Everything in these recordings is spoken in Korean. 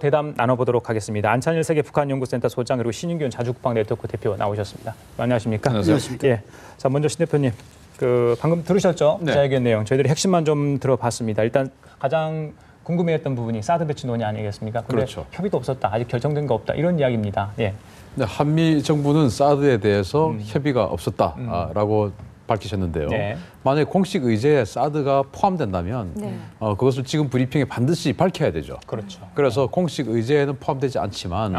대담 나눠보도록 하겠습니다. 안찬일 세계 북한연구센터 소장 그리고 신인균 자주국방 네트워크 대표 나오셨습니다. 안녕하십니까? 안녕하십니까? 예. 자, 먼저 신 대표님, 방금 들으셨죠? 네. 기자회견 내용. 저희들이 핵심만 좀 들어봤습니다. 일단 가장 궁금해했던 부분이 사드 배치 논의 아니겠습니까? 근데 그렇죠. 협의도 없었다. 아직 결정된 거 없다. 이런 이야기입니다. 예. 네, 한미 정부는 사드에 대해서 협의가 없었다라고 밝히셨는데요. 네. 만약에 공식 의제에 사드가 포함된다면 그것을 지금 브리핑에 반드시 밝혀야 되죠. 그렇죠. 그래서 공식 의제에는 포함되지 않지만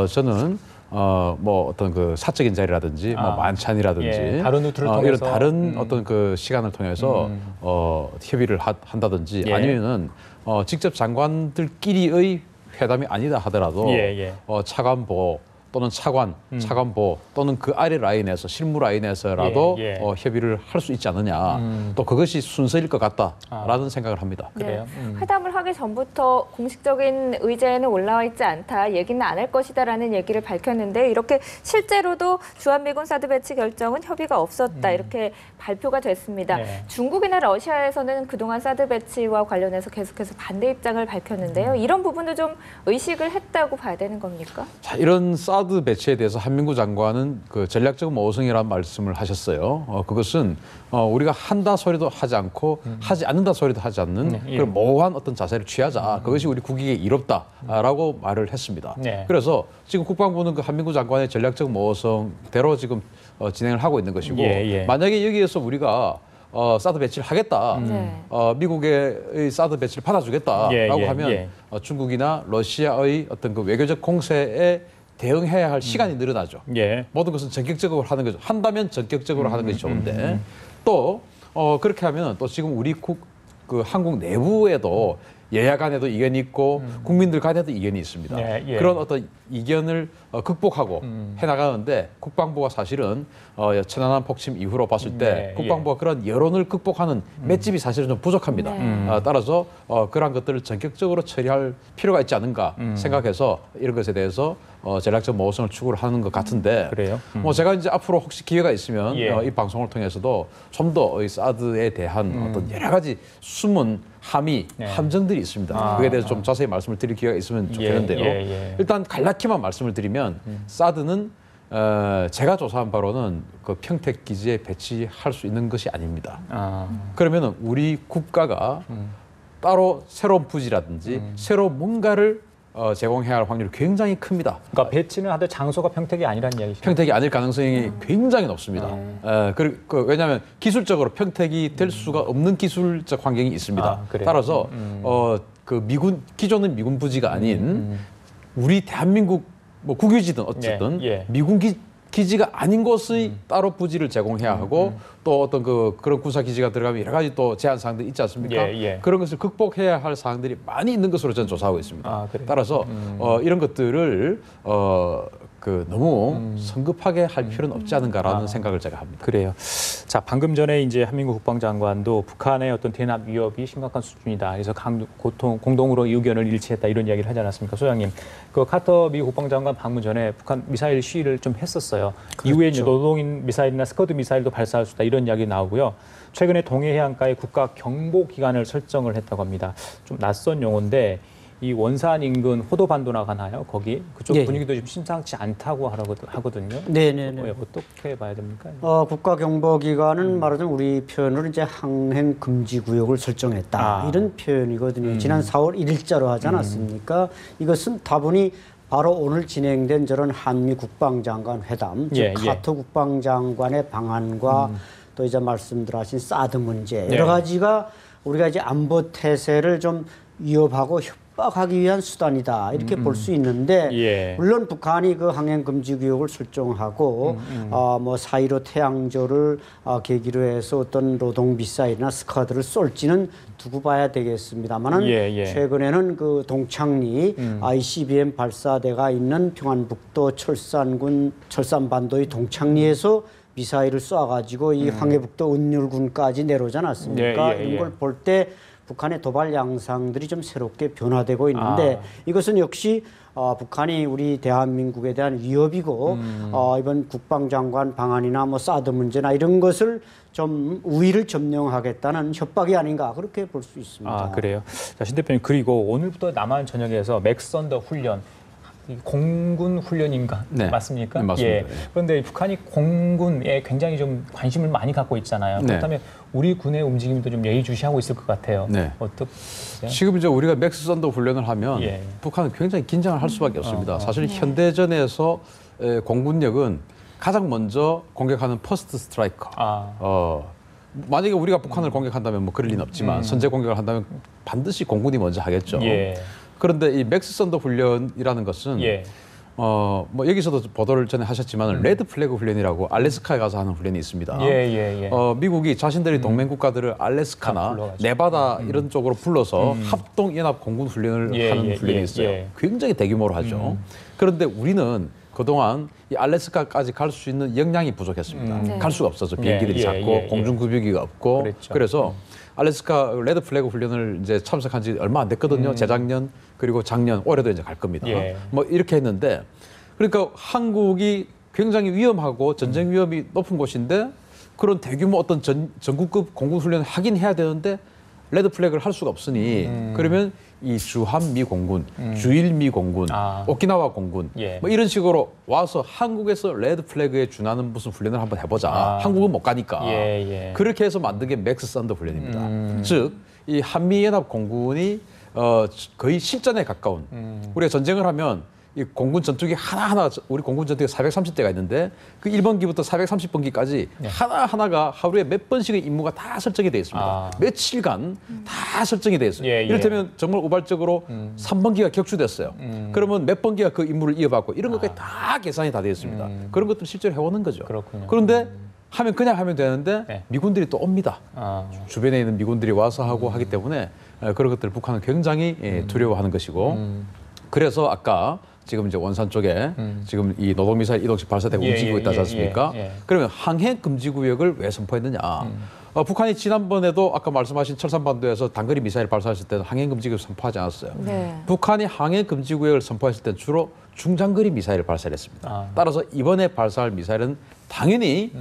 저는 뭐 어떤 그 사적인 자리라든지 뭐 만찬이라든지 예, 다른 루트를 통해서 이런 다른 어떤 그 시간을 통해서 협의를 한다든지 예. 아니면은 직접 장관들끼리의 회담이 아니다 하더라도 차관보 또는 차관보 또는 그 아래 라인에서 실무 라인에서라도 협의를 할 수 있지 않느냐. 또 그것이 순서일 것 같다라는 생각을 합니다. 그래요? 회담을 하기 전부터 공식적인 의제에는 올라와 있지 않다, 얘기는 안 할 것이다라는 얘기를 밝혔는데 이렇게 실제로도 주한미군 사드 배치 결정은 협의가 없었다 이렇게 발표가 됐습니다. 네. 중국이나 러시아에서는 그동안 사드 배치와 관련해서 계속해서 반대 입장을 밝혔는데요. 이런 부분도 좀 의식을 했다고 봐야 되는 겁니까? 자, 이런 사드 배치에 대해서 한민구 장관은 그 전략적 모호성이라는 말씀을 하셨어요. 그것은 우리가 한다 소리도 하지 않고 하지 않는다 소리도 하지 않는 그런 모호한 어떤 자세를 취하자. 그것이 우리 국익에 이롭다라고 말을 했습니다. 그래서 지금 국방부는 그 한민구 장관의 전략적 모호성대로 지금 진행을 하고 있는 것이고 만약에 여기에서 우리가 사드 배치를 하겠다. 미국의 사드 배치를 받아주겠다라고 하면 중국이나 러시아의 어떤 그 외교적 공세에 대응해야 할 시간이 늘어나죠. 모든 것은 전격적으로 하는 거죠. 한다면 전격적으로 하는 것이 좋은데 또 그렇게 하면 또 지금 우리 그 한국 내부에도 여야 간에도 이견이 있고 국민들 간에도 이견이 있습니다. 그런 어떤 이견을 극복하고 해나가는데 국방부가 사실은 천안함 폭침 이후로 봤을 때 국방부가 그런 여론을 극복하는 맷집이 사실은 좀 부족합니다. 따라서 그러한 것들을 전격적으로 처리할 필요가 있지 않은가 생각해서 이런 것에 대해서 전략적 모호성을 추구를 하는 것 같은데 그래요? 뭐 제가 이제 앞으로 혹시 기회가 있으면 이 방송을 통해서도 좀 더 이 사드에 대한 어떤 여러 가지 숨은 함정들이 있습니다. 그에 대해서 좀 자세히 말씀을 드릴 기회가 있으면 좋겠는데요. 일단 간략히만 말씀을 드리면 사드는 제가 조사한 바로는 그 평택 기지에 배치할 수 있는 것이 아닙니다. 그러면은 우리 국가가 따로 새로운 부지라든지 새로운 뭔가를 제공해야 할 확률이 굉장히 큽니다. 그러니까 배치는 하되 장소가 평택이 아니라는 이야기죠. 평택이 아닐 가능성이 굉장히 높습니다. 왜냐하면 기술적으로 평택이 될 수가 없는 기술적 환경이 있습니다. 따라서 그 기존의 미군 부지가 아닌 우리 대한민국 뭐 국유지든 어쨌든 미군 기지가 아닌 곳의 따로 부지를 제공해야 하고 또 어떤 그런 군사 기지가 들어가면 여러 가지 또 제한 사항들이 있지 않습니까? 그런 것을 극복해야 할 사항들이 많이 있는 것으로 저는 조사하고 있습니다. 따라서 이런 것들을 너무 성급하게 할 필요는 없지 않은가라는 생각을 제가 합니다. 그래요. 자, 방금 전에 이제 한민구 국방장관도 북한의 어떤 대납 위협이 심각한 수준이다. 그래서 공동으로 의견을 일치했다 이런 이야기를 하지 않았습니까, 소장님? 그 카터 미 국방장관 방문 전에 북한 미사일 시위를 좀 했었어요. 이후에 이제 노동인 미사일이나 스커드 미사일도 발사할 수 있다 이런 이야기 나오고요. 최근에 동해 해안가에 국가 경보 기간을 설정을 했다고 합니다. 좀 낯선 용어인데. 이 원산 인근 호도반도나 가나요? 거기 그쪽 분위기도 좀 심상치 않다고 하거든요. 네네네. 어떻게 봐야 됩니까? 국가경보기관은 말하자면 우리 표현으로 이제 항행 금지 구역을 설정했다 이런 표현이거든요. 지난 4월 1일자로 하지 않았습니까? 이것은 다분히 바로 오늘 진행된 저런 한미 국방장관 회담, 즉 카터 국방장관의 방안과 또 이제 말씀들 하신 사드 문제 여러 가지가 우리가 이제 안보 태세를 좀 위협하고 협박하기 위한 수단이다 이렇게 볼 수 있는데 물론 북한이 그 항행 금지 구역을 설정하고 뭐 4.15 태양조를 계기로 해서 어떤 로동 미사일이나 스카드를 쏠지는 두고 봐야 되겠습니다만은 최근에는 그 동창리 ICBM 발사대가 있는 평안북도 철산반도의 동창리에서 미사일을 쏴가지고 이 황해북도 은율군까지 내려오지 않았습니까? 이런 걸 볼 때 북한의 도발 양상들이 좀 새롭게 변화되고 있는데 이것은 역시 북한이 우리 대한민국에 대한 위협이고 이번 국방장관 방안이나 뭐 사드 문제나 이런 것을 좀 우위를 점령하겠다는 협박이 아닌가 그렇게 볼 수 있습니다. 아, 그래요. 자, 신 대표님, 그리고 오늘부터 남한 전역에서 맥선더 훈련, 공군 훈련인가? 네. 맞습니까? 네, 맞습니다. 예. 그런데 북한이 공군에 굉장히 좀 관심을 많이 갖고 있잖아요. 네. 그렇다면 우리 군의 움직임도 좀 예의주시하고 있을 것 같아요. 네. 어떻게? 지금 이제 우리가 맥스 선더 훈련을 하면 예. 북한은 굉장히 긴장을 할 수밖에 없습니다. 사실 현대전에서 공군력은 가장 먼저 공격하는 퍼스트 스트라이커. 만약에 우리가 북한을 공격한다면 뭐 그럴 리는 없지만 선제 공격을 한다면 반드시 공군이 먼저 하겠죠. 예. 그런데 이 맥스 선더 훈련이라는 것은 예. 뭐 여기서도 보도를 전에 하셨지만 레드 플래그 훈련이라고 알래스카에 가서 하는 훈련이 있습니다. 예. 미국이 자신들이 동맹 국가들을 알래스카나 불러가지고. 네바다 이런 쪽으로 불러서 합동 연합 공군 훈련을 하는 훈련이 있어요. 굉장히 대규모로 하죠. 그런데 우리는 그동안 이 알래스카까지 갈 수 있는 역량이 부족했습니다. 갈 수가 없어서 비행기들이 작고 공중급유기가 없고 그랬죠. 그래서 알래스카 레드 플래그 훈련을 이제 참석한 지 얼마 안 됐거든요. 재작년 그리고 작년 올해도 이제 갈 겁니다. 뭐 이렇게 했는데 그러니까 한국이 굉장히 위험하고 전쟁 위험이 높은 곳인데 그런 대규모 어떤 전국급 공군 훈련을 하긴 해야 되는데 레드 플래그를 할 수가 없으니 그러면 이 주한미 공군, 주일미 공군, 오키나와 공군 뭐 이런 식으로 와서 한국에서 레드 플래그에 준하는 무슨 훈련을 한번 해보자. 한국은 못 가니까. 그렇게 해서 만든 게 맥스 선더 훈련입니다. 즉, 이 한미연합 공군이 거의 실전에 가까운 우리가 전쟁을 하면 이 공군 전투기 하나하나 우리 공군 전투기 430대가 있는데 그 1번기부터 430번기까지 하나하나가 하루에 몇 번씩의 임무가 다 설정이 되어 있습니다. 며칠간 다 설정이 되어 있어요. 이를테면 정말 우발적으로 3번기가 격추됐어요. 그러면 몇 번기가 그 임무를 이어받고 이런 것까지 다 계산이 다 되어 있습니다. 그런 것들 실제로 해오는 거죠. 그렇군요. 그런데 그냥 하면 되는데 미군들이 또 옵니다. 주변에 있는 미군들이 와서 하고 하기 때문에 그런 것들 북한은 굉장히 두려워하는 것이고 그래서 아까 지금 이제 원산 쪽에 지금 이 노동미사일 이동식 발사대가 움직이고 있다지 않습니까? 그러면 항해 금지 구역을 왜 선포했느냐? 북한이 지난번에도 아까 말씀하신 철산반도에서 단거리 미사일 발사했을 때는 항해 금지 구역 선포하지 않았어요. 북한이 항해 금지 구역을 선포했을 때는 주로 중장거리 미사일을 발사했습니다. 따라서 이번에 발사할 미사일은 당연히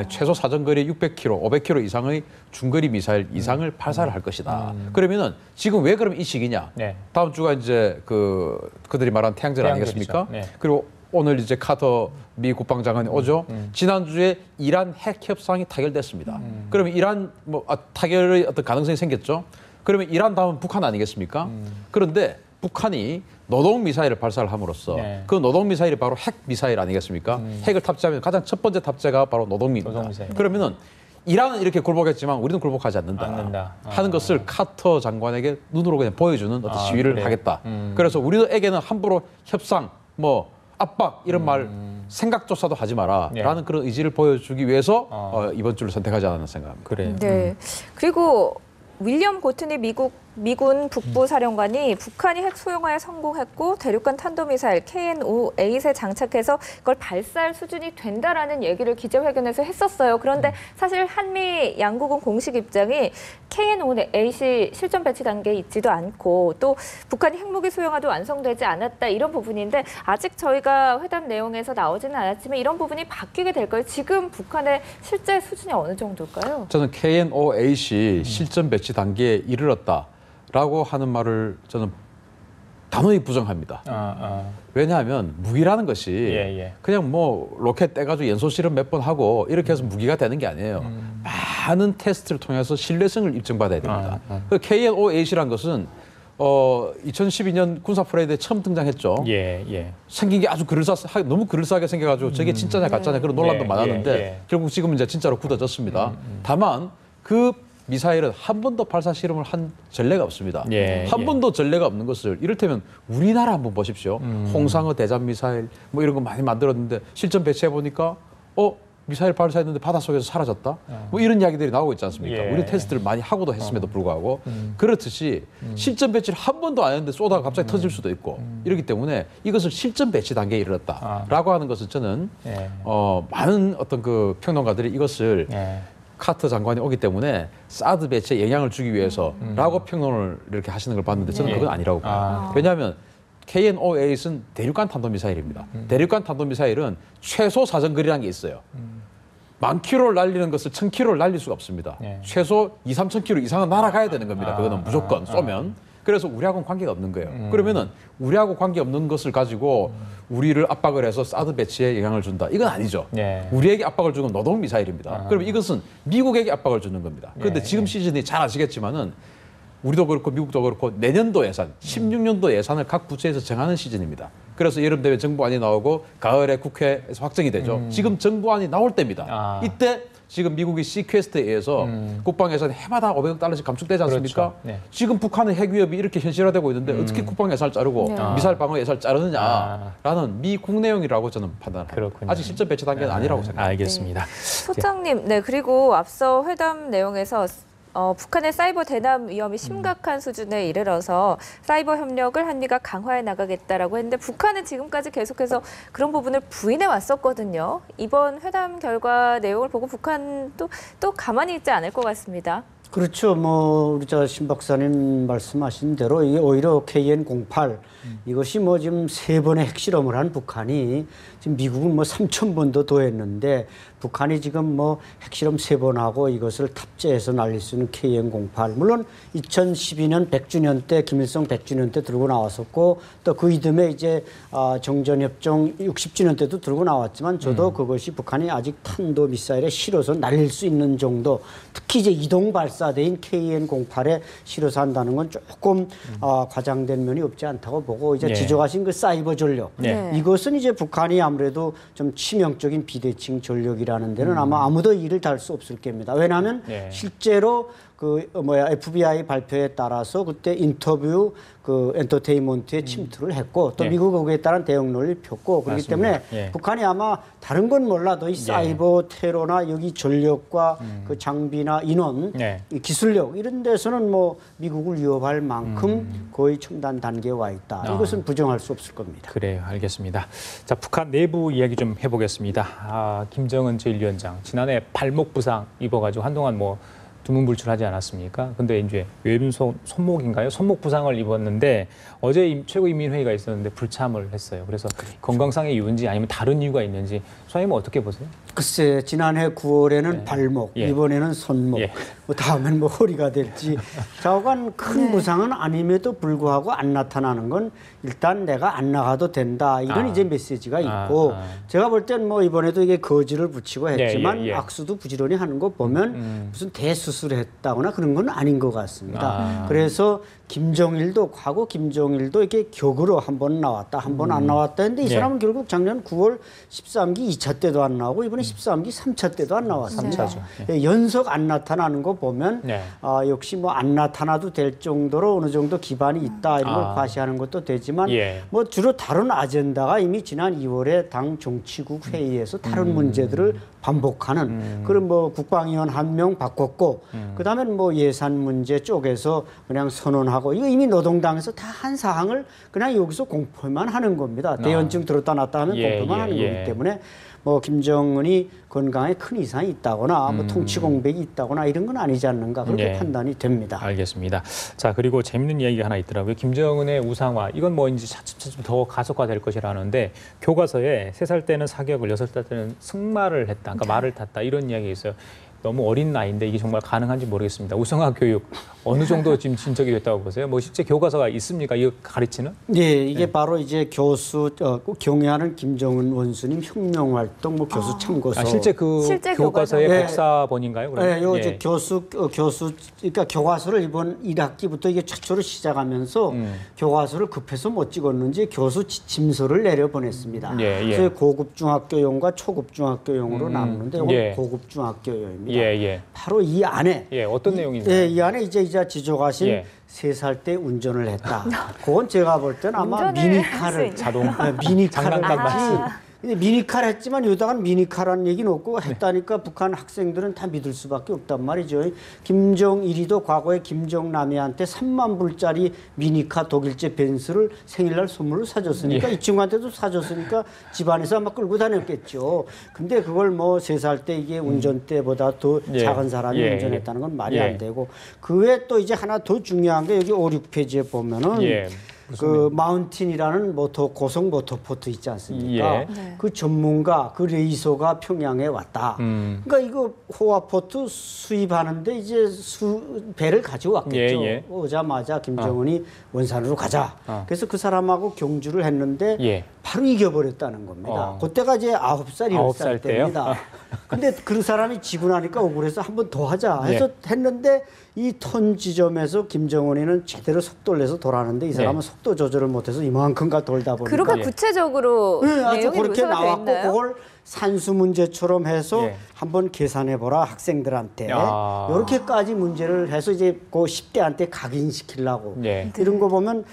최소 사정거리 600km, 500km 이상의 중거리 미사일 이상을 발사를 할 것이다. 그러면은 지금 왜 그럼 이 시기냐? 다음 주가 이제 그들이 말한 태양절 아니겠습니까? 그리고 오늘 이제 카터 미 국방장관이 오죠. 지난주에 이란 핵 협상이 타결됐습니다. 그러면 이란 타결의 어떤 가능성이 생겼죠. 그러면 이란 다음은 북한 아니겠습니까? 그런데 북한이 노동 미사일을 발사를 함으로써 그 노동 미사일이 바로 핵 미사일 아니겠습니까? 핵을 탑재하면 가장 첫 번째 탑재가 바로 노동미입니다. 그러면은 이란은 이렇게 굴복했지만 우리는 굴복하지 않는다. 하는 것을 카터 장관에게 눈으로 그냥 보여주는 어떤 시위를 하겠다. 그래서 우리에게는 함부로 협상, 압박 이런 말 생각조차도 하지 마라라는 그런 의지를 보여주기 위해서 이번 주를 선택하지 않았나 생각합니다. 그래요. 네. 그리고 윌리엄 고트니 미군 북부사령관이 북한이 핵 소형화에 성공했고 대륙간 탄도미사일 KN-5-8에 장착해서 그걸 발사할 수준이 된다라는 얘기를 기자회견에서 했었어요. 그런데 사실 한미 양국은 공식 입장이 KN-5-8이 실전 배치 단계에 있지도 않고 또 북한이 핵무기 소형화도 완성되지 않았다 이런 부분인데 아직 저희가 회담 내용에서 나오지는 않았지만 이런 부분이 바뀌게 될까요? 지금 북한의 실제 수준이 어느 정도일까요? 저는 KN-5-8이 실전 배치 단계에 이르렀다라고 하는 말을 저는 단호히 부정합니다. 왜냐하면 무기라는 것이 그냥 로켓 떼가지고 연소 실험 몇 번 하고 이렇게 해서 무기가 되는 게 아니에요. 많은 테스트를 통해서 신뢰성을 입증받아야 됩니다. 그 KN-5-8이라는 것은 2012년 군사 퍼레이드에 처음 등장했죠. 생긴 게 아주 너무 그럴싸하게 생겨가지고 저게 진짜냐 가짜냐 그런 논란도 많았는데 결국 지금은 이제 진짜로 굳어졌습니다. 다만 그 미사일은 한 번도 발사 실험을 한 전례가 없습니다. 한 번도 전례가 없는 것을 이를테면 우리나라 한번 보십시오. 홍상어 대잠 미사일 이런 거 많이 만들었는데 실전 배치해 보니까 미사일 발사했는데 바닷속에서 사라졌다. 이런 이야기들이 나오고 있지 않습니까? 우리 테스트를 많이 하고도 했음에도 불구하고 그렇듯이 실전 배치를 한 번도 안 했는데 쏘다가 갑자기 터질 수도 있고 이렇기 때문에 이것을 실전 배치 단계에 이르렀다라고 하는 것은 저는 많은 어떤 그 평론가들이 이것을 카터 장관이 오기 때문에 사드 배치에 영향을 주기 위해서라고 평론을 이렇게 하시는 걸 봤는데 저는 그건 아니라고 봐요. 왜냐하면 KN-08은 대륙간 탄도미사일입니다. 대륙간 탄도미사일은 최소 사정거리라는 게 있어요. 10,000km를 날리는 것을 1,000km를 날릴 수가 없습니다. 최소 2,000-3,000km 이상은 날아가야 되는 겁니다. 그거는 무조건 쏘면. 그래서 우리하고는 관계가 없는 거예요. 그러면은 우리하고 관계 없는 것을 가지고 우리를 압박을 해서 사드 배치에 영향을 준다. 이건 아니죠. 우리에게 압박을 주는 노동 미사일입니다. 그러면 이것은 미국에게 압박을 주는 겁니다. 그런데 지금 시즌이 잘 아시겠지만은 우리도 그렇고 미국도 그렇고 내년도 예산, 16년도 예산을 각 부처에서 정하는 시즌입니다. 그래서 여름 되면 정부안이 나오고 가을에 국회에서 확정이 되죠. 지금 정부안이 나올 때입니다. 이때 지금 미국이 시퀘스트에 의해서 국방 예산이 해마다 500억 달러씩 감축되지 않습니까? 그렇죠. 지금 북한의 핵 위협이 이렇게 현실화되고 있는데 어떻게 국방 예산을 자르고 미사일 방어 예산을 자르느냐라는 미국 내용이라고 저는 판단합니다. 그렇군요. 아직 실전 배치 단계는 아니라고 생각합니다. 알겠습니다. 소장님, 네, 그리고 앞서 회담 내용에서 북한의 사이버 대남 위험이 심각한 수준에 이르러서 사이버 협력을 한미가 강화해 나가겠다라고 했는데 북한은 지금까지 계속해서 그런 부분을 부인해 왔었거든요. 이번 회담 결과 내용을 보고 북한도 또 가만히 있지 않을 것 같습니다. 그렇죠. 뭐 우리 신 박사님 말씀하신 대로 이게 오히려 KN-08 이것이 뭐 지금 3번의 핵실험을 한 북한이 지금 미국은 뭐 3,000번도 더 했는데 북한이 지금 뭐 핵실험 3번 하고 이것을 탑재해서 날릴 수 있는 KN-08 물론 2012년 100주년 때 김일성 100주년 때 들고 나왔었고 또 그 이듬해 이제 정전협정 60주년 때도 들고 나왔지만 저도 그것이 북한이 아직 탄도 미사일에 실어서 날릴 수 있는 정도 특히 이제 이동 발사대인 KN-08에 실어서 한다는 건 조금 과장된 면이 없지 않다고 보고 이제 지적하신 그 사이버 전력 이것은 이제 북한이 아무래도 좀 치명적인 비대칭 전력이라는 데는 아마 아무도 이를 달 수 없을 겁니다. 왜냐하면 실제로 FBI 발표에 따라서 그때 인터뷰 엔터테인먼트에 침투를 했고 또 미국 거기에 따른 대응 논리를 폈고 그렇기 때문에 북한이 아마 다른 건 몰라도 이 사이버 테러나 여기 전력과 그 장비나 인원, 이 기술력 이런 데서는 뭐 미국을 위협할 만큼 거의 첨단 단계에 와 있다. 이것은 부정할 수 없을 겁니다. 그래요. 알겠습니다. 자, 북한 내부 이야기 좀 해보겠습니다. 김정은 제1위원장 지난해 발목 부상 입어가지고 한동안 뭐 두문불출하지 않았습니까? 근데 이제 왼손 손목인가요? 손목 부상을 입었는데 어제 최고인민회의가 있었는데 불참을 했어요. 그래서 건강상의 이유인지 아니면 다른 이유가 있는지 소장님은 어떻게 보세요? 글쎄 지난해 9월에는 발목, 이번에는 손목, 뭐 다음엔 뭐 허리가 될지 좌우간 큰 부상은 아님에도 불구하고 안 나타나는 건 일단 내가 안 나가도 된다 이런 이제 메시지가 있고 제가 볼 땐 뭐 이번에도 이게 거지를 붙이고 했지만 악수도 부지런히 하는 거 보면 무슨 대수술을 했다거나 그런 건 아닌 것 같습니다. 그래서 김정일도 과거 김정일도 이렇게 격으로 한 번 나왔다 한 번 안 나왔다 했는데 이 사람은 결국 작년 9월 13기 2차 때도 안 나오고 이번에 13기 3차 때도 안 나왔습니다. 연속 안 나타나는 거 보면 역시 뭐 안 나타나도 될 정도로 어느 정도 기반이 있다 이런 걸 과시하는 것도 되지만 뭐 주로 다른 아젠다가 이미 지난 2월에 당 정치국 회의에서 다른 문제들을 반복하는 그런 뭐 국방위원 1명 바꿨고 그다음에 뭐 예산 문제 쪽에서 그냥 선언하고 이거 이미 노동당에서 다 한 사항을 그냥 여기서 공표만 하는 겁니다. 대연증 들었다 놨다 하면 공표만 하는 거기 때문에 뭐 김정은이 건강에 큰 이상이 있다거나 뭐 통치 공백이 있다거나 이런 건 아니지 않는가 그렇게 판단이 됩니다. 알겠습니다. 자 그리고 재밌는 이야기가 하나 있더라고요. 김정은의 우상화 이건 뭐 이제 차츰차츰 더 가속화될 것이라는데 교과서에 3살 때는 사격을 6살 때는 승마를 했다. 그러니까 말을 탔다 이런 이야기가 있어요. 너무 어린 나이인데 이게 정말 가능한지 모르겠습니다. 우상화 교육 어느 정도 지금 진척이 됐다고 보세요? 뭐 실제 교과서가 있습니까? 이거 가르치는? 네, 이게 바로 이제 교수 경애하는 김정은 원수님 혁명활동 뭐 교수 참고서. 실제 교과서의 복사본인가요? 네, 요 이제 교수 그러니까 교과서를 이번 1학기부터 이게 최초로 시작하면서 교과서를 급해서 못 찍었는지 교수 지침서를 내려 보냈습니다. 그래서 고급 중학교용과 초급 중학교용으로 나누는데 이건 고급 중학교용입니다. 바로 이 안에 어떤 내용인가요? 이 안에 이제 지적하신 3살 때 운전을 했다. 그건 제가 볼 때는 아마 미니카를 자동 미니카를 장난감 할지 근데 미니카를 했지만 여기다가는 미니카라는 얘기는 없고 했다니까 북한 학생들은 다 믿을 수밖에 없단 말이죠. 김정일이도 과거에 김정남이한테 3만 불짜리 미니카 독일제 벤츠를 생일날 선물로 사줬으니까 이 친구한테도 사줬으니까 집안에서 아마 끌고 다녔겠죠. 근데 그걸 뭐 3살 때 이게 운전대보다 더 작은 사람이 운전했다는 건 말이 안 되고 그 외에 또 이제 하나 더 중요한 게 여기 5, 6페이지에 보면은 그 마운틴이라는 고성 모터포트 있지 않습니까? 그 전문가, 그 레이서가 평양에 왔다. 그러니까 이거 호화포트 수입하는데 이제 배를 가지고 왔겠죠. 오자마자 김정은이 원산으로 가자. 그래서 그 사람하고 경주를 했는데 바로 이겨버렸다는 겁니다. 그때가 이제 9살, 10살 때입니다. 근데 그 사람이 지고 나니까 억울해서 한 번 더 하자 해서 했는데 이 턴 지점에서 김정은이는 제대로 속도를 내서 돌아가는데 이 사람은 속도 조절을 못해서 이만큼가 돌다 보니까 그렇게 구체적으로 아주 그렇게 묘사가 돼 나왔고 있나요? 그걸 산수 문제처럼 해서 한번 계산해 보라 학생들한테 이렇게까지 문제를 해서 이제 그 10대한테 각인시키려고 이런 거 보면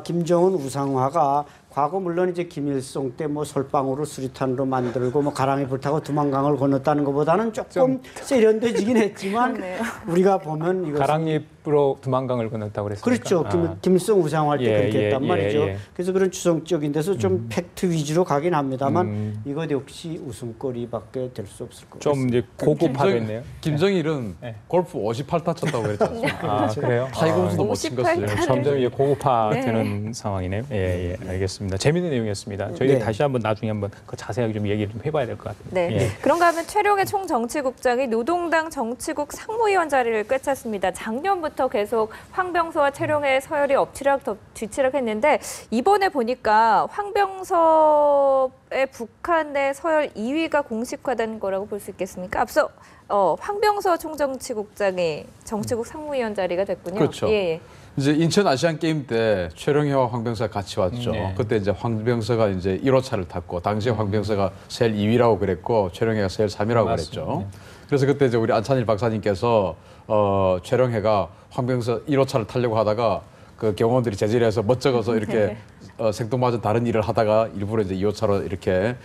김정은 우상화가 과거 물론 이제 김일성 때 뭐 솔방울을 수리탄으로 만들고 뭐 가랑이 불타고 두만강을 건넜다는 것보다는 조금 세련되지긴 했지만 우리가 보면 이것은 가랑잎으로 두만강을 건넜다고 그랬으니까. 그렇죠. 김일성 우상화할 때 그렇게 했단 말이죠. 그래서 그런 추상적인 데서 좀 팩트 위주로 가긴 합니다만 이것 역시 웃음거리밖에 될 수 없을 것 같습니다. 좀 이제 고급화됐네요. 김정일은 골프 58타 쳤다고 그랬지 않습니까? 그래요? 타이거 우즈도 못 친 것을. 점점 이제 고급화되는 상황이네요. 알겠습니다. 재밌는 내용이었습니다. 저희 다시 한번 나중에 한번 그 자세하게 좀 얘기를 좀 해봐야 될 것 같아요. 그런가 하면 최룡해 총정치국장이 노동당 정치국 상무위원 자리를 꿰찼습니다. 작년부터 계속 황병서와 최룡해 서열이 엎치락 뒤치락 했는데 이번에 보니까 황병서의 북한의 서열 2위가 공식화된 거라고 볼 수 있겠습니까? 앞서 황병서 총정치국장이 정치국 상무위원 자리가 됐군요. 그렇죠. 이제 인천 아시안 게임 때 최룡해와 황병서가 같이 왔죠. 그때 이제 황병서가 이제 1호차를 탔고 당시에 황병서가 서열 2위라고 그랬고 최룡해가 서열 3위라고 그랬죠. 그래서 그때 이제 우리 안찬일 박사님께서 최룡해가 황병서 1호차를 타려고 하다가 그 경호원들이 제지해서 멋쩍어서 이렇게 생뚱맞은 다른 일을 하다가 일부러 이제 2호차로 이렇게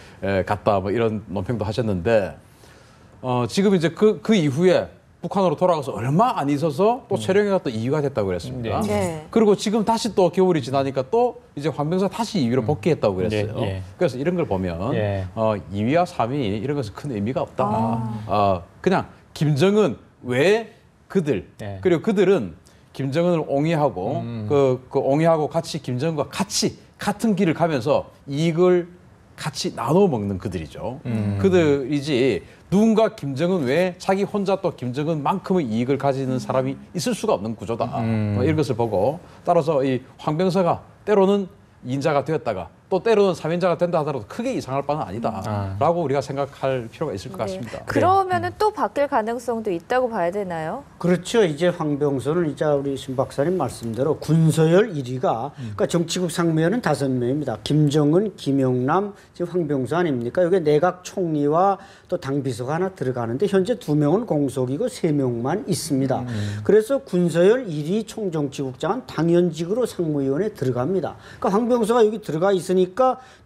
갔다 뭐 이런 논평도 하셨는데 지금 이제 그 이후에 북한으로 돌아가서 얼마 안 있어서 또 최룡해가 또 2위가 됐다고 그랬습니다. 그리고 지금 다시 또 겨울이 지나니까 또 이제 황병서 다시 2위로 복귀했다고 그랬어요. 그래서 이런 걸 보면 2위와 3위 이런 것은 큰 의미가 없다. 그냥 김정은 외 그들 그리고 그들은 김정은을 옹이하고 그 옹이하고 같이 김정은과 같이 같은 길을 가면서 이익을 같이 나눠 먹는 그들이죠. 그들이지 누군가 김정은 외에 자기 혼자 또 김정은만큼의 이익을 가지는 사람이 있을 수가 없는 구조다. 이런 것을 보고 따라서 이 황병서가 때로는 2인자가 되었다가 또 때로는 3인자가 된다 하더라도 크게 이상할 바는 아니다라고 우리가 생각할 필요가 있을 것 같습니다. 그러면은 또 바뀔 가능성도 있다고 봐야 되나요? 그렇죠. 이제 황병서는 이제 우리 신 박사님 말씀대로 군서열 1위가 그러니까 정치국 상무위원은 5명입니다. 김정은, 김영남, 지금 황병서 아닙니까? 여기 내각 총리와 또 당비서가 하나 들어가는데 현재 2명은 공석이고 3명만 있습니다. 그래서 군서열 1위 총정치국장은 당연직으로 상무위원에 들어갑니다. 그러니까 황병서가 여기 들어가 있으니까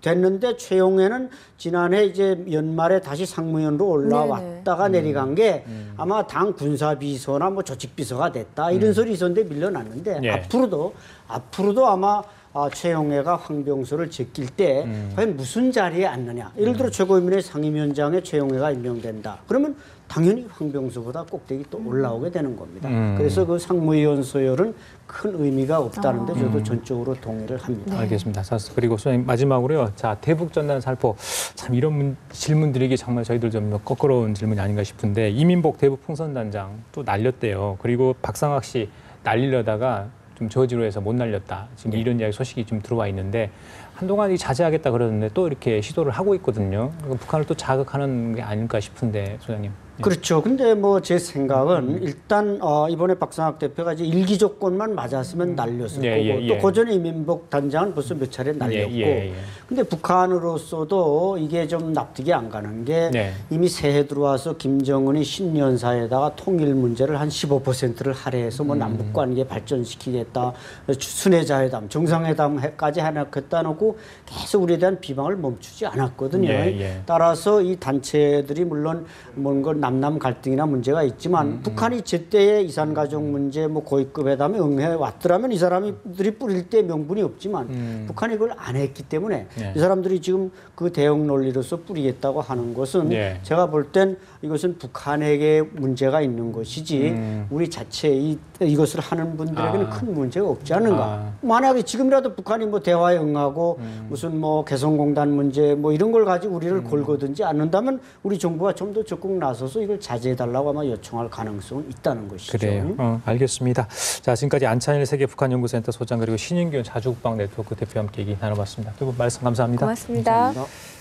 됐는데 최용해는 지난해 이제 연말에 다시 상무위원으로 올라왔다가 내려간 게 아마 당 군사비서나 뭐 조직비서가 됐다 이런 소리 있었는데 밀려났는데 앞으로도 아마 최용해가 황병서를 제낄 때 과연 무슨 자리에 앉느냐. 예를 들어 최고위원회 상임위원장에 최용해가 임명된다. 그러면 당연히 황병서보다 꼭대기 또 올라오게 되는 겁니다. 그래서 그 상무위원 서열은 큰 의미가 없다는데 저도 전적으로 동의를 합니다. 알겠습니다. 그리고 소장님 마지막으로요. 자, 대북전단 살포 참 이런 질문 드리기 정말 저희들 좀 거꾸로운 질문이 아닌가 싶은데 이민복 대북 풍선단장 또 날렸대요. 그리고 박상학 씨 날리려다가 좀 저지로 해서 못 날렸다. 지금 이런 이야기 소식이 좀 들어와 있는데 한동안 자제하겠다 그러는데 또 이렇게 시도를 하고 있거든요. 북한을 또 자극하는 게 아닐까 싶은데 소장님. 그렇죠. 근데 뭐 제 생각은 일단 이번에 박상학 대표가 이제 일기 조건만 맞았으면 날렸을 거고 또 고전의 이민복 단장은 벌써 몇 차례 날렸고 근데 북한으로서도 이게 좀 납득이 안 가는 게 이미 새해 들어와서 김정은이 신년사에다가 통일 문제를 한 15%를 할애해서 뭐 남북 관계 발전시키겠다. 순회자회담, 정상회담까지 해놨겠다 놓고 계속 우리에 대한 비방을 멈추지 않았거든요. 따라서 이 단체들이 물론 뭔가 남남 갈등이나 문제가 있지만 북한이 제때의 이산가족 문제, 뭐 고위급 회담에 응해 왔더라면 이 사람들이 뿌릴 때 명분이 없지만 북한이 그걸 안 했기 때문에 이 사람들이 지금 그 대응 논리로서 뿌리겠다고 하는 것은 제가 볼 땐 이것은 북한에게 문제가 있는 것이지 우리 자체 이것을 하는 분들에게는 큰 문제가 없지 않는가. 만약에 지금이라도 북한이 뭐 대화에 응하고 무슨 뭐 개성공단 문제 뭐 이런 걸 가지고 우리를 골거든지 않는다면 우리 정부가 좀 더 적극 나서서 이걸 자제해달라고 아마 요청할 가능성은 있다는 것이죠. 그래요. 알겠습니다. 자, 지금까지 안찬일 세계북한연구센터 소장 그리고 신인균 자주국방 네트워크 대표와 함께 얘기 나눠봤습니다. 두 분 말씀 감사합니다. 고맙습니다. 감사합니다.